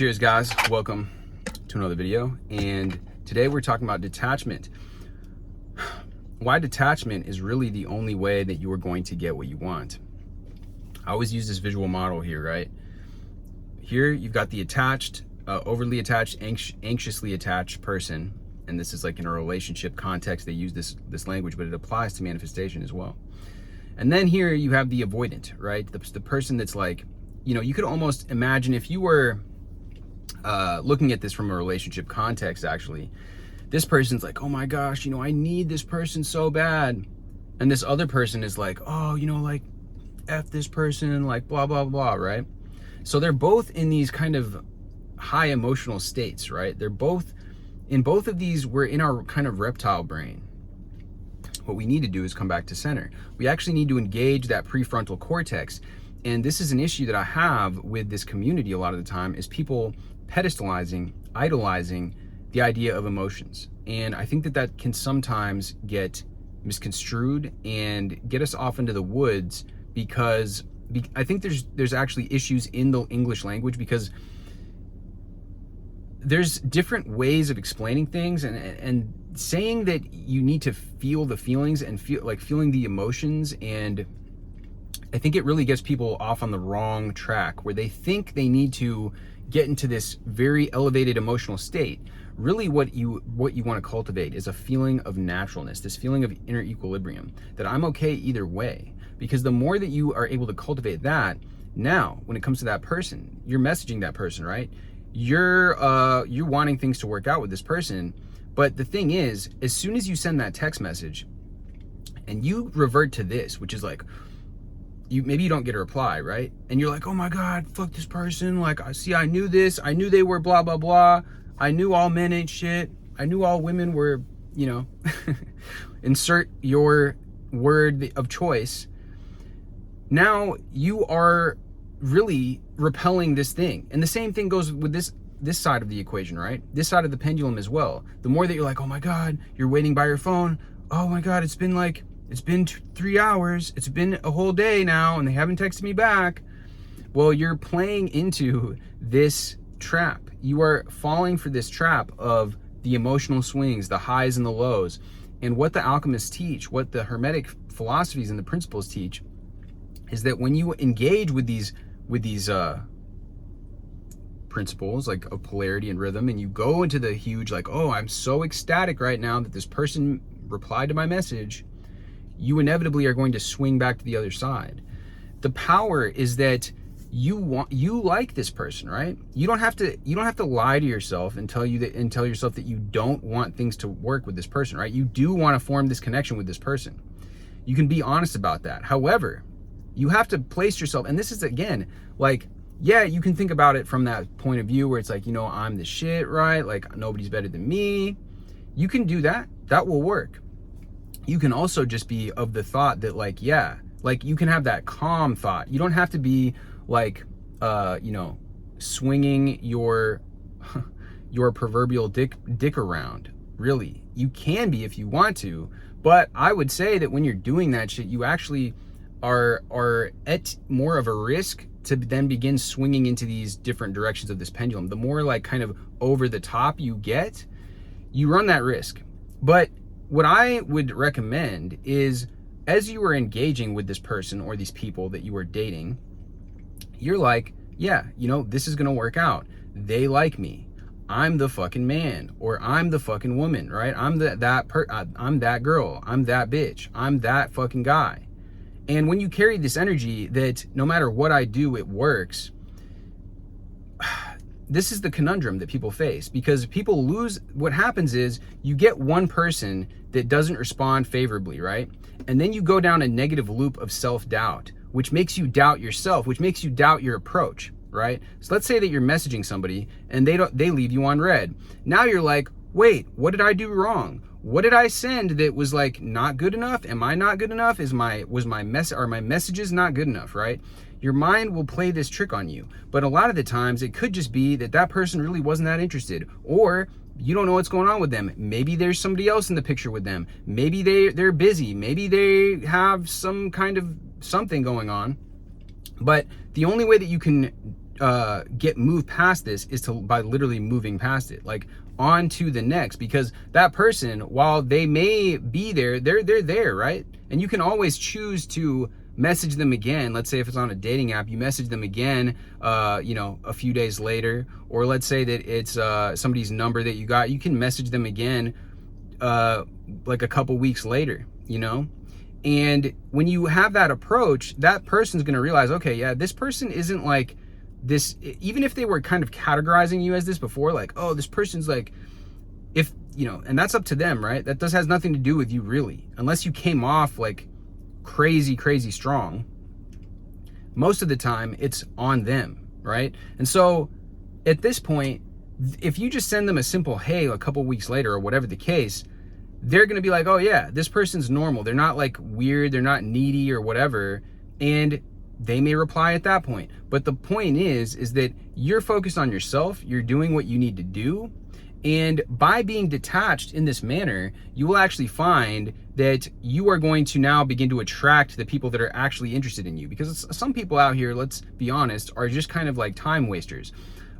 Cheers guys, welcome to another video, and today we're talking about detachment. Why detachment is really the only way that you are going to get what you want. I always use this visual model here, right? Here you've got the attached, overly attached, anxiously attached person, and this is like in a relationship context they use this language, but it applies to manifestation as well. And then here you have the avoidant, right? The person that's like, you know, you could almost imagine if you were looking at this from a relationship context, actually, this person's like, oh my gosh, you know, I need this person so bad. And this other person is like, oh, you know, like, F this person, like, blah, blah, blah, right? So they're both in these kind of high emotional states, right? They're both, in both of these, we're in our kind of reptile brain. What we need to do is come back to center. We actually need to engage that prefrontal cortex. And this is an issue that I have with this community a lot of the time, is people pedestalizing, idolizing the idea of emotions. And I think that can sometimes get misconstrued and get us off into the woods, because I think there's actually issues in the English language, because there's different ways of explaining things, and saying that you need to feel the feelings and feeling the emotions, and I think it really gets people off on the wrong track, where they think they need to get into this very elevated emotional state. Really what you want to cultivate is a feeling of naturalness, this feeling of inner equilibrium, that I'm okay either way. Because the more that you are able to cultivate that, now when it comes to that person, you're messaging that person, right? You're wanting things to work out with this person. But the thing is, as soon as you send that text message and you revert to this, which is like, maybe you don't get a reply, right? And you're like, oh my God, fuck this person. Like, I knew this. I knew they were blah, blah, blah. I knew all men ain't shit. I knew all women were, you know, insert your word of choice. Now you are really repelling this thing. And the same thing goes with this side of the equation, right? This side of the pendulum as well. The more that you're like, oh my God, you're waiting by your phone. Oh my God, it's been 3 hours. It's been a whole day now and they haven't texted me back. Well, you're playing into this trap. You are falling for this trap of the emotional swings, the highs and the lows. And what the alchemists teach, what the Hermetic philosophies and the principles teach, is that when you engage with these principles like of polarity and rhythm, and you go into the huge, like, oh, I'm so ecstatic right now that this person replied to my message, you inevitably are going to swing back to the other side. The power is that you like this person, right? You don't have to lie to yourself and tell yourself that you don't want things to work with this person, right? You do want to form this connection with this person. You can be honest about that. However, you have to place yourself, and this is, again, like, yeah, you can think about it from that point of view where it's like, you know, I'm the shit, right? Like, nobody's better than me. You can do that. That will work. You can also just be of the thought that, like, yeah, like, you can have that calm thought. You don't have to be like, you know, swinging your proverbial dick around. Really, you can be if you want to, but I would say that when you're doing that shit, you actually are at more of a risk to then begin swinging into these different directions of this pendulum. The more like kind of over the top you get, you run that risk. But what I would recommend is, as you are engaging with this person or these people that you are dating, you're like, yeah, you know, this is gonna work out. They like me. I'm the fucking man, or I'm the fucking woman, right? I'm that girl. I'm that bitch. I'm that fucking guy. And when you carry this energy that no matter what I do, it works, this is the conundrum that people face, because people lose. What happens is you get one person that doesn't respond favorably, right? And then you go down a negative loop of self-doubt, which makes you doubt yourself, which makes you doubt your approach, right? So let's say that you're messaging somebody and they leave you on read. Now you're like, wait, what did I do wrong? What did I send that was like not good enough? Am I not good enough? Are my messages not good enough, right? Your mind will play this trick on you. But a lot of the times it could just be that person really wasn't that interested, or you don't know what's going on with them. Maybe there's somebody else in the picture with them. Maybe they're busy. Maybe they have some kind of something going on. But the only way that you can get moved past this is by literally moving past it, like on to the next, because that person, while they may be there, they're there, right? And you can always choose to message them again. Let's say if it's on a dating app, you message them again, a few days later, or let's say that it's somebody's number that you got, you can message them again, like a couple weeks later, and when you have that approach, that person's going to realize, okay, yeah, this person isn't like this, even if they were kind of categorizing you as this before, like, oh, this person's like, if, and that's up to them, right? That has nothing to do with you really, unless you came off like crazy strong. Most of the time it's on them, right? And so at this point, if you just send them a simple hey a couple weeks later or whatever the case, they're going to be like, oh yeah, this person's normal, they're not like weird, they're not needy or whatever, and they may reply at that point. But the point is that you're focused on yourself, you're doing what you need to do, and by being detached in this manner, you will actually find that you are going to now begin to attract the people that are actually interested in you. Because some people out here, let's be honest, are just kind of like time wasters.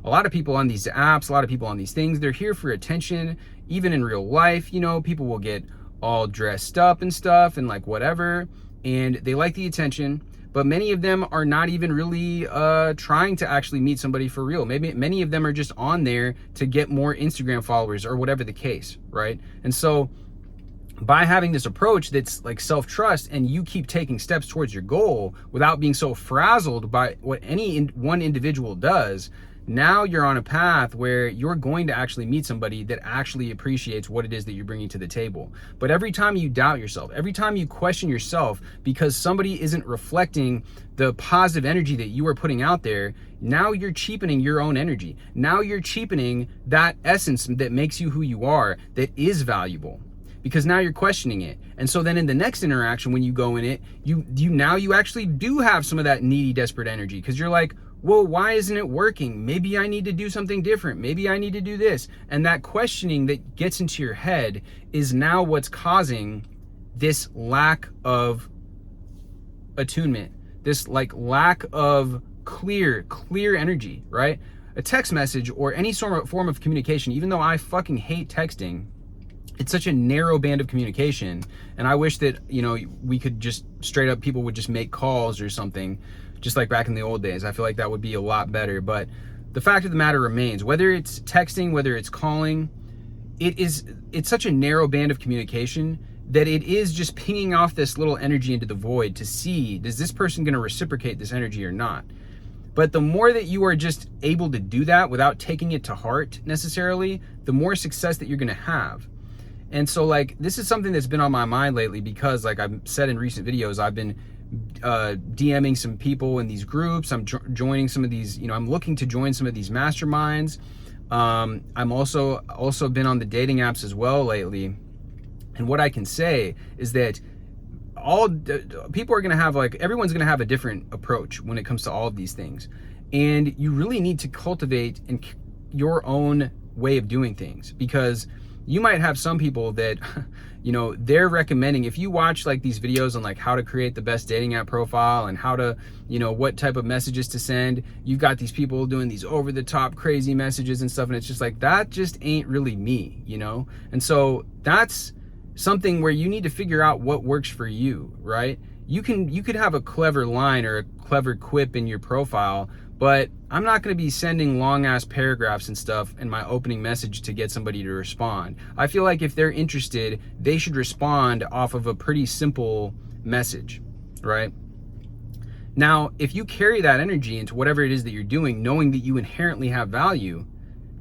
A lot of people on these apps, a lot of people on these things, they're here for attention. Even in real life, people will get all dressed up and stuff and like whatever, and they like the attention. But many of them are not even really trying to actually meet somebody for real. Maybe many of them are just on there to get more Instagram followers or whatever the case, right? And so by having this approach that's like self-trust, and you keep taking steps towards your goal without being so frazzled by what any one individual does, now you're on a path where you're going to actually meet somebody that actually appreciates what it is that you're bringing to the table. But every time you doubt yourself, every time you question yourself because somebody isn't reflecting the positive energy that you are putting out there, now you're cheapening your own energy. Now you're cheapening that essence that makes you who you are, that is valuable, because now you're questioning it. And so then in the next interaction, when you go in it, you actually do have some of that needy, desperate energy, because you're like, well, why isn't it working? Maybe I need to do something different. Maybe I need to do this. And that questioning that gets into your head is now what's causing this lack of attunement, this like lack of clear energy, right? A text message or any form of communication, even though I fucking hate texting, it's such a narrow band of communication. And I wish that, we could just straight up, people would just make calls or something, just like back in the old days. I feel like that would be a lot better. But the fact of the matter remains, whether it's texting, whether it's calling, it's such a narrow band of communication that it is just pinging off this little energy into the void to see, is this person going to reciprocate this energy or not? But the more that you are just able to do that without taking it to heart necessarily, the more success that you're going to have. And so like, this is something that's been on my mind lately, because like I've said in recent videos, I've been DMing some people in these groups. I'm joining some of these, I'm looking to join some of these masterminds. I'm also been on the dating apps as well lately. And what I can say is that all people are going to have, like, everyone's going to have a different approach when it comes to all of these things. And you really need to cultivate your own way of doing things, because you might have some people that, they're recommending, if you watch like these videos on like how to create the best dating app profile and how to, what type of messages to send, you've got these people doing these over the top crazy messages and stuff. And it's just like, that just ain't really me, And so that's something where you need to figure out what works for you, right? You could have a clever line or a clever quip in your profile, but I'm not going to be sending long ass paragraphs and stuff in my opening message to get somebody to respond. I feel like if they're interested, they should respond off of a pretty simple message, right? Now, if you carry that energy into whatever it is that you're doing, knowing that you inherently have value,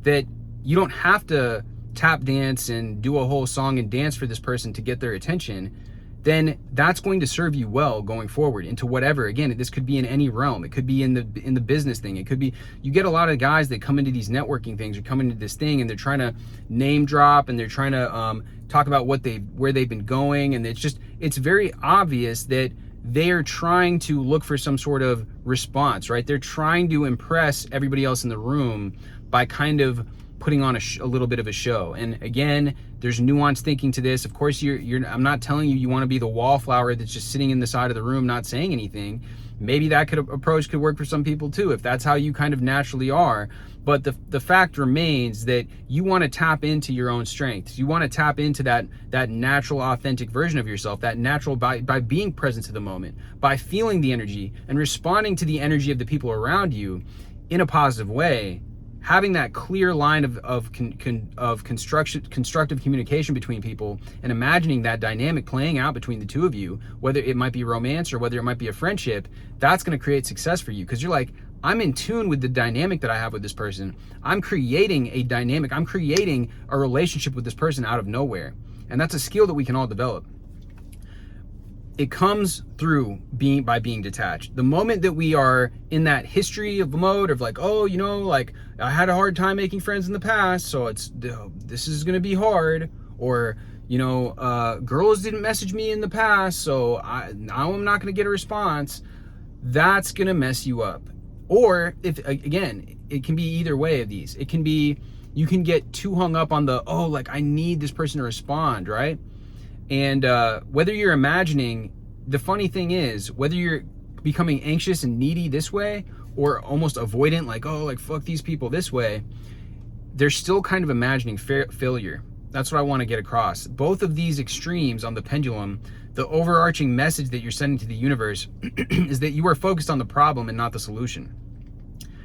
that you don't have to tap dance and do a whole song and dance for this person to get their attention, then that's going to serve you well going forward into whatever. Again, this could be in any realm. It could be in the business thing. It could be, you get a lot of guys that come into these networking things or come into this thing and they're trying to name drop and they're trying to talk about where they've been going. And it's very obvious that they are trying to look for some sort of response, right? They're trying to impress everybody else in the room by kind of putting on a little bit of a show. And again, there's nuanced thinking to this. Of course, I'm not telling you want to be the wallflower that's just sitting in the side of the room not saying anything, Maybe that approach could work for some people too, if that's how you kind of naturally are. But the fact remains that you want to tap into your own strengths. You want to tap into that natural, authentic version of yourself, that natural, by being present to the moment, by feeling the energy and responding to the energy of the people around you in a positive way. Having that clear line of constructive communication between people, and imagining that dynamic playing out between the two of you, whether it might be romance or whether it might be a friendship, that's going to create success for you, because you're like, I'm in tune with the dynamic that I have with this person. I'm creating a dynamic. I'm creating a relationship with this person out of nowhere. And that's a skill that we can all develop. It comes through by being detached. The moment that we are in that history of mode of like, oh, you know, like I had a hard time making friends in the past, so this is going to be hard. Or, you know, girls didn't message me in the past, so now I'm not going to get a response. That's going to mess you up. Or if, again, it can be either way of these. It can be, you can get too hung up on the, oh, like I need this person to respond, right? And whether you're imagining, the funny thing is, whether you're becoming anxious and needy this way, or almost avoidant, like, oh, like fuck these people this way, they're still kind of imagining failure. That's what I want to get across. Both of these extremes on the pendulum, the overarching message that you're sending to the universe is that you are focused on the problem and not the solution.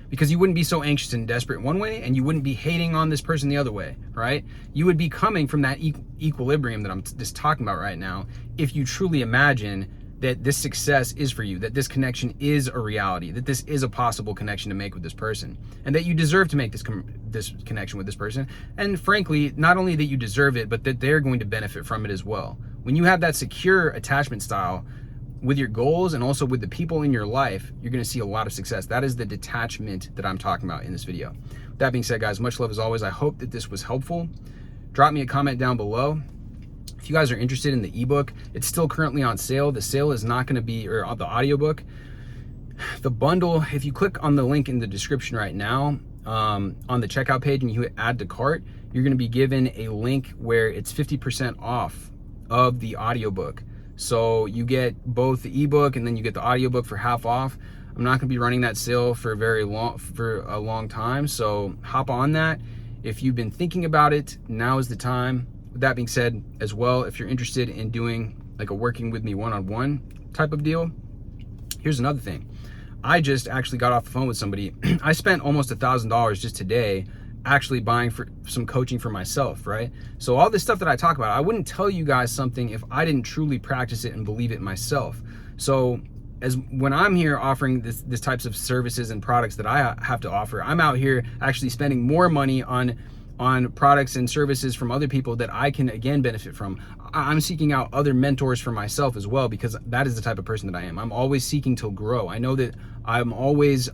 Because you wouldn't be so anxious and desperate one way, and you wouldn't be hating on this person the other way, right? You would be coming from that equilibrium that I'm just talking about right now, if you truly imagine that this success is for you, that this connection is a reality, that this is a possible connection to make with this person, and that you deserve to make this connection with this person. And frankly, not only that you deserve it, but that they're going to benefit from it as well. When you have that secure attachment style with your goals and also with the people in your life, you're going to see a lot of success. That is the detachment that I'm talking about in this video. With that being said, guys, much love as always. I hope that this was helpful. Drop me a comment down below. If you guys are interested in the ebook, it's still currently on sale. The sale is not going to be, or the audiobook. The bundle, if you click on the link in the description right now, on the checkout page, and you hit add to cart, you're going to be given a link where it's 50% off of the audiobook. So you get both the ebook and then you get the audiobook for half off. I'm not going to be running that sale for a long time, so hop on that. If you've been thinking about it, now is the time. With that being said, as well, if you're interested in doing like a working with me one-on-one type of deal, here's another thing. I just actually got off the phone with somebody. I spent almost $1,000 just today actually buying for some coaching for myself, right? So all this stuff that I talk about, I wouldn't tell you guys something if I didn't truly practice it and believe it myself. So when I'm here offering this types of services and products that I have to offer, I'm out here actually spending more money on products and services from other people that I can again benefit from. I'm seeking out other mentors for myself as well, because that is the type of person that I am. I'm always seeking to grow. I know that I'm always,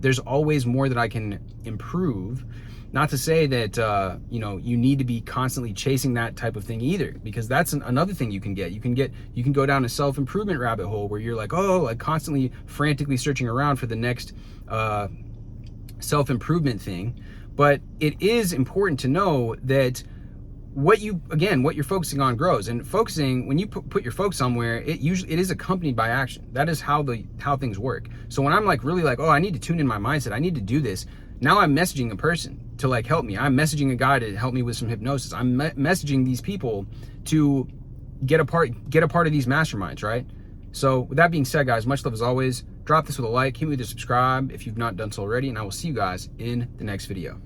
there's always more that I can improve. Not to say that, you know, you need to be constantly chasing that type of thing either, because that's another thing you can get. You can go down a self-improvement rabbit hole where you're like, oh, like constantly frantically searching around for the next self-improvement thing. But it is important to know that what you're focusing on grows. And focusing, when you put your focus somewhere, it is accompanied by action. That is how things work. So when I'm like really like, oh, I need to tune in my mindset, I need to do this. Now I'm messaging a person to like help me. I'm messaging a guy to help me with some hypnosis. I'm messaging these people to get a part of these masterminds, right? So with that being said, guys, much love as always. Drop this with a like, hit me with a subscribe if you've not done so already, and I will see you guys in the next video.